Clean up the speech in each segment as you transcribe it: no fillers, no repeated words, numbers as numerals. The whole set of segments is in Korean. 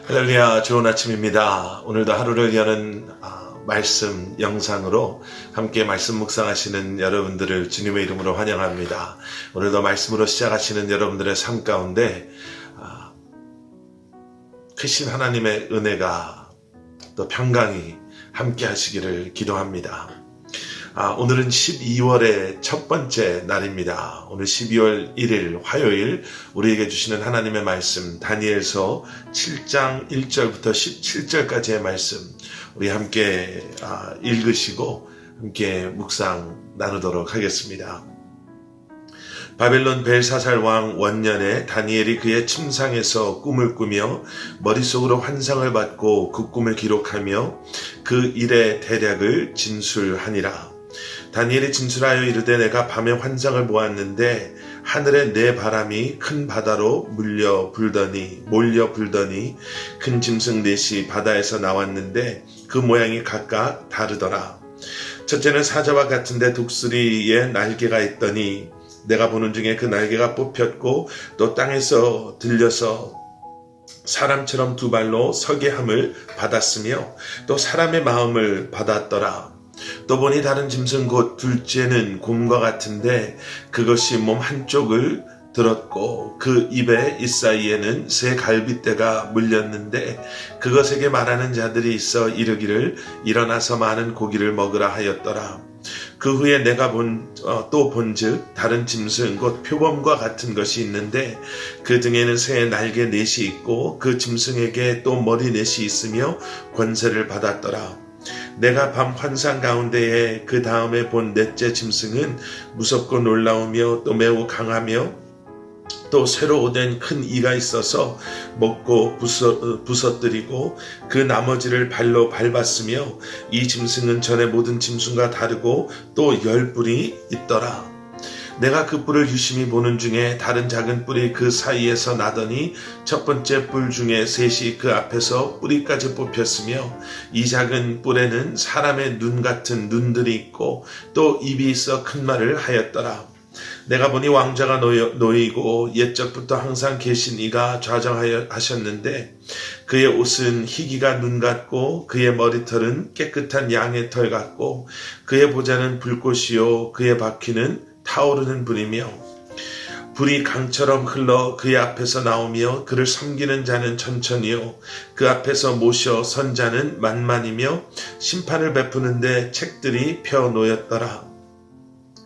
할렐루야, 좋은 아침입니다. 오늘도 하루를 여는 말씀 영상으로 함께 말씀 묵상하시는 여러분들을 주님의 이름으로 환영합니다. 오늘도 말씀으로 시작하시는 여러분들의 삶 가운데 크신 하나님의 은혜가 또 평강이 함께 하시기를 기도합니다. 오늘은 12월의 첫 번째 날입니다. 오늘 12월 1일 화요일 우리에게 주시는 하나님의 말씀 다니엘서 7장 1절부터 17절까지의 말씀 우리 함께 읽으시고 함께 묵상 나누도록 하겠습니다. 바벨론 벨사살 왕 원년에 다니엘이 그의 침상에서 꿈을 꾸며 머릿속으로 환상을 받고 그 꿈을 기록하며 그 일의 대략을 진술하니라. 다니엘이 진술하여 이르되 내가 밤에 환상을 보았는데 하늘에 네 바람이 큰 바다로 몰려 불더니 큰 짐승 넷이 바다에서 나왔는데 그 모양이 각각 다르더라. 첫째는 사자와 같은데 독수리에 날개가 있더니 내가 보는 중에 그 날개가 뽑혔고 또 땅에서 들려서 사람처럼 두 발로 서게 함을 받았으며 또 사람의 마음을 받았더라. 또 보니 다른 짐승 곧 둘째는 곰과 같은데 그것이 몸 한쪽을 들었고 그 입에 이사이에는 새 갈빗대가 물렸는데 그것에게 말하는 자들이 있어 이르기를 일어나서 많은 고기를 먹으라 하였더라. 그 후에 내가 또 본즉 다른 짐승 곧 표범과 같은 것이 있는데 그 등에는 새의 날개 넷이 있고 그 짐승에게 또 머리 넷이 있으며 권세를 받았더라. 내가 밤 환상 가운데에 그 다음에 본 넷째 짐승은 무섭고 놀라우며 또 매우 강하며 또 새로 오된 큰 이가 있어서 먹고 부서뜨리고 그 나머지를 발로 밟았으며 이 짐승은 전에 모든 짐승과 다르고 또 10뿔이 있더라. 내가 그 뿔을 유심히 보는 중에 다른 작은 뿔이 그 사이에서 나더니 첫 번째 뿔 중에 셋이 그 앞에서 뿌리까지 뽑혔으며 이 작은 뿔에는 사람의 눈 같은 눈들이 있고 또 입이 있어 큰 말을 하였더라. 내가 보니 왕자가 놓이고 옛적부터 항상 계신 이가 좌정하셨는데 그의 옷은 희기가 눈 같고 그의 머리털은 깨끗한 양의 털 같고 그의 보좌는 불꽃이요 그의 바퀴는 타오르는 불이며 불이 강처럼 흘러 그의 앞에서 나오며 그를 섬기는 자는 천천히요 그 앞에서 모셔 선 자는 만만이며 심판을 베푸는데 책들이 펴 놓였더라.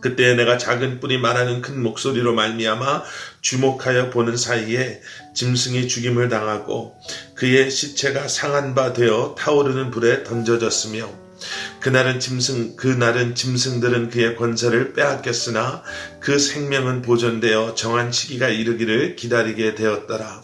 그때 내가 작은 뿔이 말하는 큰 목소리로 말미암아 주목하여 보는 사이에 짐승이 죽임을 당하고 그의 시체가 상한 바 되어 타오르는 불에 던져졌으며 그날은 짐승들은 그의 권세를 빼앗겼으나 그 생명은 보존되어 정한 시기가 이르기를 기다리게 되었더라.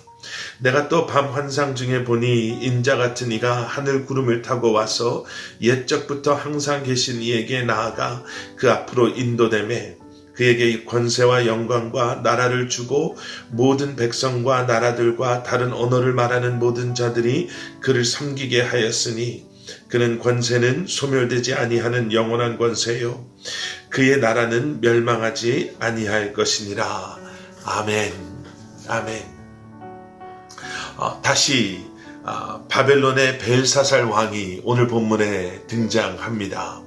내가 또 밤 환상 중에 보니 인자 같은 이가 하늘 구름을 타고 와서 옛적부터 항상 계신 이에게 나아가 그 앞으로 인도되매 그에게 권세와 영광과 나라를 주고 모든 백성과 나라들과 다른 언어를 말하는 모든 자들이 그를 섬기게 하였으니 그는 권세는 소멸되지 아니하는 영원한 권세요 그의 나라는 멸망하지 아니할 것이니라. 아멘. 아멘. 다시 바벨론의 벨사살 왕이 오늘 본문에 등장합니다.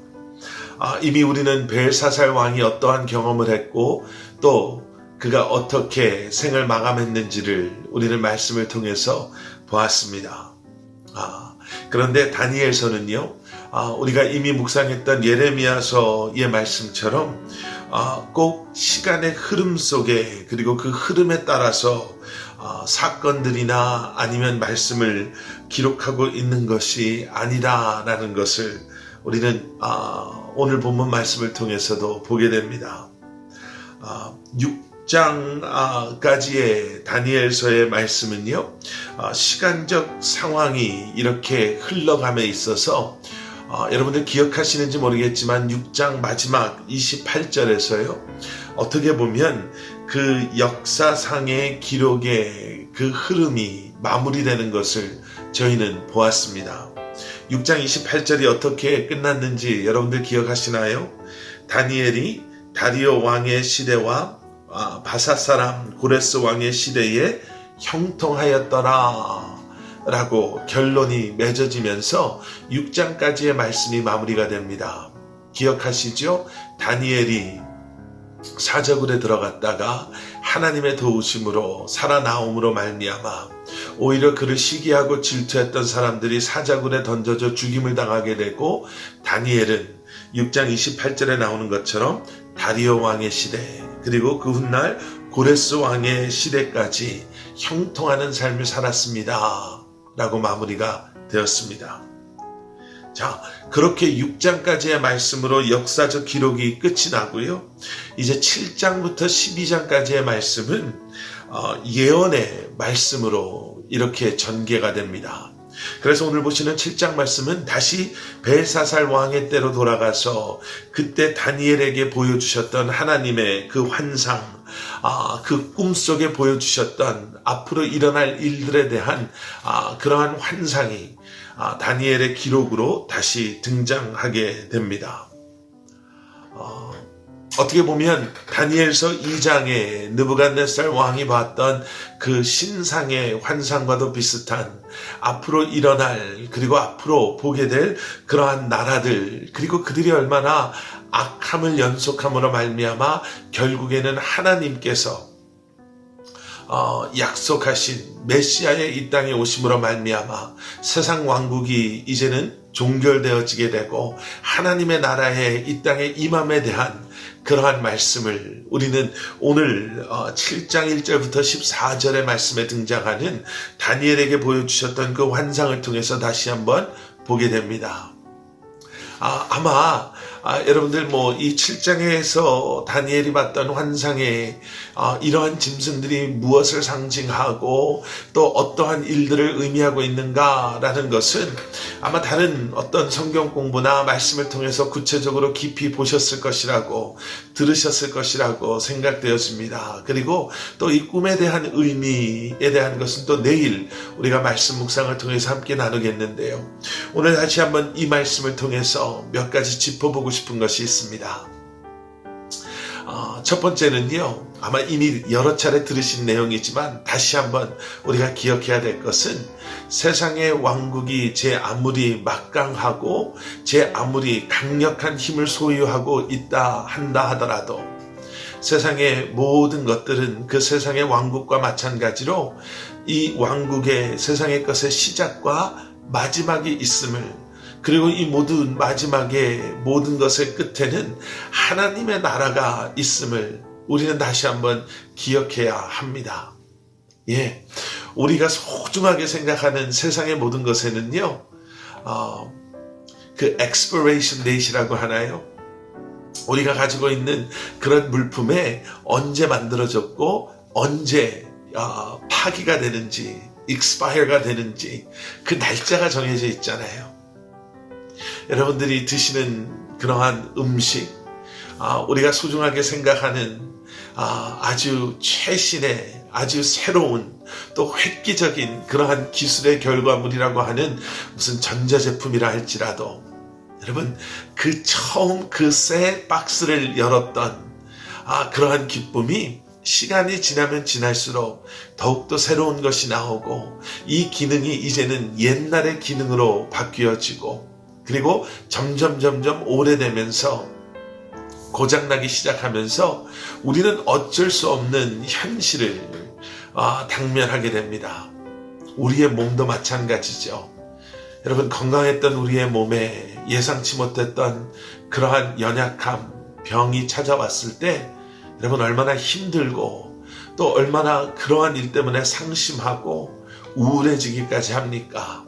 이미 우리는 벨사살 왕이 어떠한 경험을 했고 또 그가 어떻게 생을 마감했는지를 우리는 말씀을 통해서 보았습니다. 그런데 다니엘서는요, 우리가 이미 묵상했던 예레미야서의 말씀처럼 꼭 시간의 흐름 속에 그리고 그 흐름에 따라서 사건들이나 아니면 말씀을 기록하고 있는 것이 아니라라는 것을 우리는 오늘 본문 말씀을 통해서도 보게 됩니다. 6장까지의 다니엘서의 말씀은요, 시간적 상황이 이렇게 흘러감에 있어서 여러분들 기억하시는지 모르겠지만 6장 마지막 28절에서요. 어떻게 보면 그 역사상의 기록의 그 흐름이 마무리되는 것을 저희는 보았습니다. 6장 28절이 어떻게 끝났는지 여러분들 기억하시나요? 다니엘이 다리오 왕의 시대와 바사 사람 고레스 왕의 시대에 형통하였더라. 라고 결론이 맺어지면서 6장까지의 말씀이 마무리가 됩니다. 기억하시죠? 다니엘이 사저굴에 들어갔다가 하나님의 도우심으로 살아나옴으로 말미암아 오히려 그를 시기하고 질투했던 사람들이 사자굴에 던져져 죽임을 당하게 되고, 다니엘은 6장 28절에 나오는 것처럼 다리오 왕의 시대, 그리고 그 훗날 고레스 왕의 시대까지 형통하는 삶을 살았습니다 라고 마무리가 되었습니다. 자, 그렇게 6장까지의 말씀으로 역사적 기록이 끝이 나고요. 이제 7장부터 12장까지의 말씀은 예언의 말씀으로 이렇게 전개가 됩니다. 그래서 오늘 보시는 7장 말씀은 다시 벨사살 왕의 때로 돌아가서 그때 다니엘에게 보여주셨던 하나님의 그 환상, 그 꿈속에 보여주셨던 앞으로 일어날 일들에 대한 그러한 환상이 다니엘의 기록으로 다시 등장하게 됩니다. 어떻게 보면 다니엘서 2장에 느부갓네살 왕이 봤던 그 신상의 환상과도 비슷한 앞으로 일어날, 그리고 앞으로 보게 될 그러한 나라들, 그리고 그들이 얼마나 악함을 연속함으로 말미암아 결국에는 하나님께서 약속하신 메시아의 이 땅에 오심으로 말미암아 세상 왕국이 이제는 종결되어지게 되고 하나님의 나라의 이 땅에 임함에 대한 그러한 말씀을 우리는 오늘 7장 1절부터 14절의 말씀에 등장하는 다니엘에게 보여주셨던 그 환상을 통해서 다시 한번 보게 됩니다. 아마 여러분들 이 7장에서 다니엘이 봤던 환상에 이러한 짐승들이 무엇을 상징하고 또 어떠한 일들을 의미하고 있는가라는 것은 아마 다른 어떤 성경 공부나 말씀을 통해서 구체적으로 깊이 보셨을 것이라고, 들으셨을 것이라고 생각되어집니다. 그리고 또 이 꿈에 대한 의미에 대한 것은 또 내일 우리가 말씀 묵상을 통해서 함께 나누겠는데요. 오늘 다시 한번 이 말씀을 통해서 몇 가지 짚어보고 싶은 것이 있습니다. 첫 번째는요, 아마 이미 여러 차례 들으신 내용이지만 다시 한번 우리가 기억해야 될 것은 세상의 왕국이 제 아무리 막강하고 제 아무리 강력한 힘을 소유하고 있다 한다 하더라도 세상의 모든 것들은 그 세상의 왕국과 마찬가지로 이 왕국의 세상의 것의 시작과 마지막이 있음을, 그리고 이 모든 마지막에 모든 것의 끝에는 하나님의 나라가 있음을 우리는 다시 한번 기억해야 합니다. 예, 우리가 소중하게 생각하는 세상의 모든 것에는요, 그 expiration date이라고 하나요? 우리가 가지고 있는 그런 물품에 언제 만들어졌고 언제 파기가 되는지, expire가 되는지 그 날짜가 정해져 있잖아요. 여러분들이 드시는 그러한 음식, 우리가 소중하게 생각하는 아주 최신의, 아주 새로운 또 획기적인 그러한 기술의 결과물이라고 하는 무슨 전자제품이라 할지라도 여러분 그 처음 그 새 박스를 열었던 그러한 기쁨이 시간이 지나면 지날수록 더욱더 새로운 것이 나오고 이 기능이 이제는 옛날의 기능으로 바뀌어지고, 그리고 점점 오래되면서 고장나기 시작하면서 우리는 어쩔 수 없는 현실을 당면하게 됩니다. 우리의 몸도 마찬가지죠. 여러분, 건강했던 우리의 몸에 예상치 못했던 그러한 연약함, 병이 찾아왔을 때 여러분 얼마나 힘들고 또 얼마나 그러한 일 때문에 상심하고 우울해지기까지 합니까?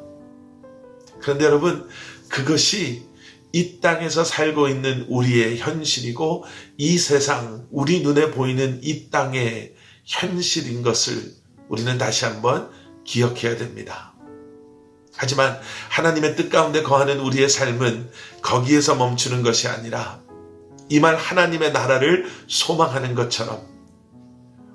그런데 여러분, 그것이 이 땅에서 살고 있는 우리의 현실이고 이 세상, 우리 눈에 보이는 이 땅의 현실인 것을 우리는 다시 한번 기억해야 됩니다. 하지만 하나님의 뜻 가운데 거하는 우리의 삶은 거기에서 멈추는 것이 아니라 이 말 하나님의 나라를 소망하는 것처럼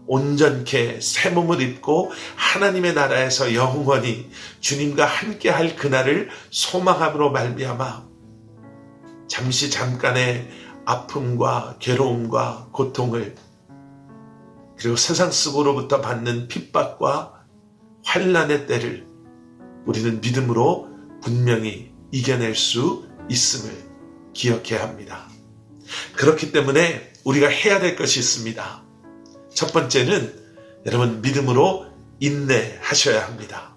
온전케 새 몸을 입고 하나님의 나라에서 영원히 주님과 함께할 그날을 소망함으로 말미암아 잠깐의 아픔과 괴로움과 고통을, 그리고 세상 속으로부터 받는 핍박과 환난의 때를 우리는 믿음으로 분명히 이겨낼 수 있음을 기억해야 합니다. 그렇기 때문에 우리가 해야 될 것이 있습니다. 첫 번째는 여러분 믿음으로 인내하셔야 합니다.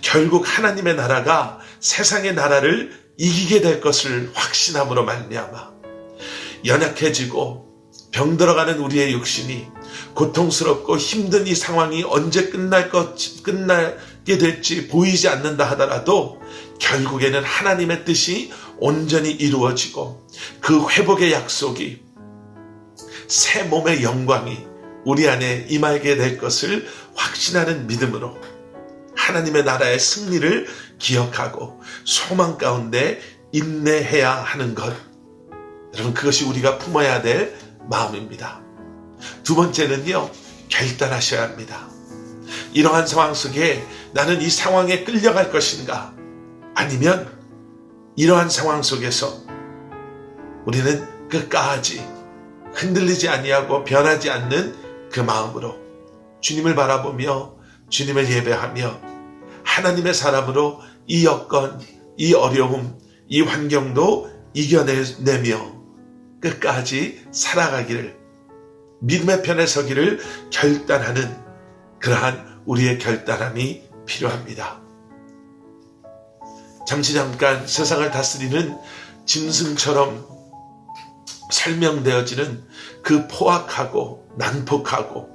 결국 하나님의 나라가 세상의 나라를 이기게 될 것을 확신함으로 말미암아 연약해지고 병들어가는 우리의 육신이 고통스럽고 힘든 이 상황이 언제 끝나게 될지 보이지 않는다 하더라도 결국에는 하나님의 뜻이 온전히 이루어지고 그 회복의 약속이 새 몸의 영광이 우리 안에 임하게 될 것을 확신하는 믿음으로 하나님의 나라의 승리를 기억하고 소망 가운데 인내해야 하는 것, 여러분 그것이 우리가 품어야 될 마음입니다. 두 번째는요, 결단하셔야 합니다. 이러한 상황 속에 나는 이 상황에 끌려갈 것인가, 아니면 이러한 상황 속에서 우리는 끝까지 흔들리지 아니하고 변하지 않는 그 마음으로 주님을 바라보며 주님을 예배하며 하나님의 사람으로 이 여건, 이 어려움, 이 환경도 이겨내며 끝까지 살아가기를, 믿음의 편에 서기를 결단하는 그러한 우리의 결단함이 필요합니다. 잠깐 세상을 다스리는 짐승처럼 설명되어지는 그 포악하고 난폭하고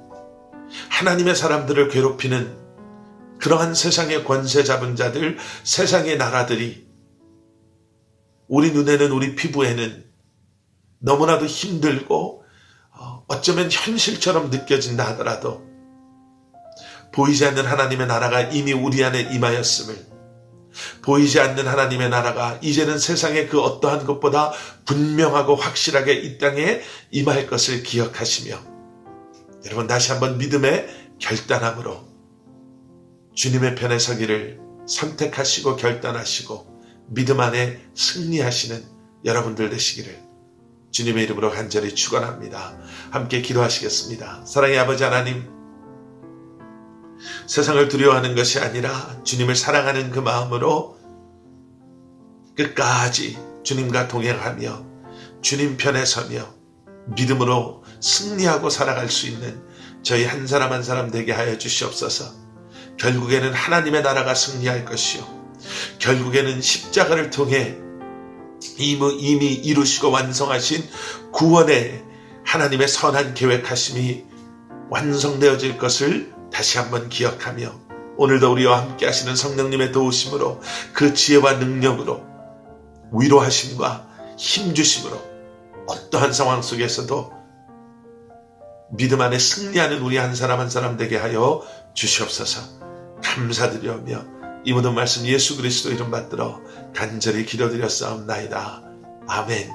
하나님의 사람들을 괴롭히는 그러한 세상의 권세 잡은 자들, 세상의 나라들이 우리 눈에는, 우리 피부에는 너무나도 힘들고 어쩌면 현실처럼 느껴진다 하더라도 보이지 않는 하나님의 나라가 이미 우리 안에 임하였음을, 보이지 않는 하나님의 나라가 이제는 세상의 그 어떠한 것보다 분명하고 확실하게 이 땅에 임할 것을 기억하시며, 여러분 다시 한번 믿음의 결단함으로 주님의 편에 서기를 선택하시고 결단하시고 믿음 안에 승리하시는 여러분들 되시기를 주님의 이름으로 간절히 축원합니다. 함께 기도하시겠습니다. 사랑의 아버지 하나님, 세상을 두려워하는 것이 아니라 주님을 사랑하는 그 마음으로 끝까지 주님과 동행하며 주님 편에 서며 믿음으로 승리하고 살아갈 수 있는 저희 한 사람 한 사람 되게 하여 주시옵소서. 결국에는 하나님의 나라가 승리할 것이요, 결국에는 십자가를 통해 이미 이루시고 완성하신 구원의 하나님의 선한 계획하심이 완성되어질 것을 다시 한번 기억하며 오늘도 우리와 함께 하시는 성령님의 도우심으로 그 지혜와 능력으로 위로하심과 힘주심으로 어떠한 상황 속에서도 믿음 안에 승리하는 우리 한 사람 한 사람 되게 하여 주시옵소서. 감사드리며 이 모든 말씀 예수 그리스도 이름 받들어 간절히 기도드렸사옵나이다. 아멘.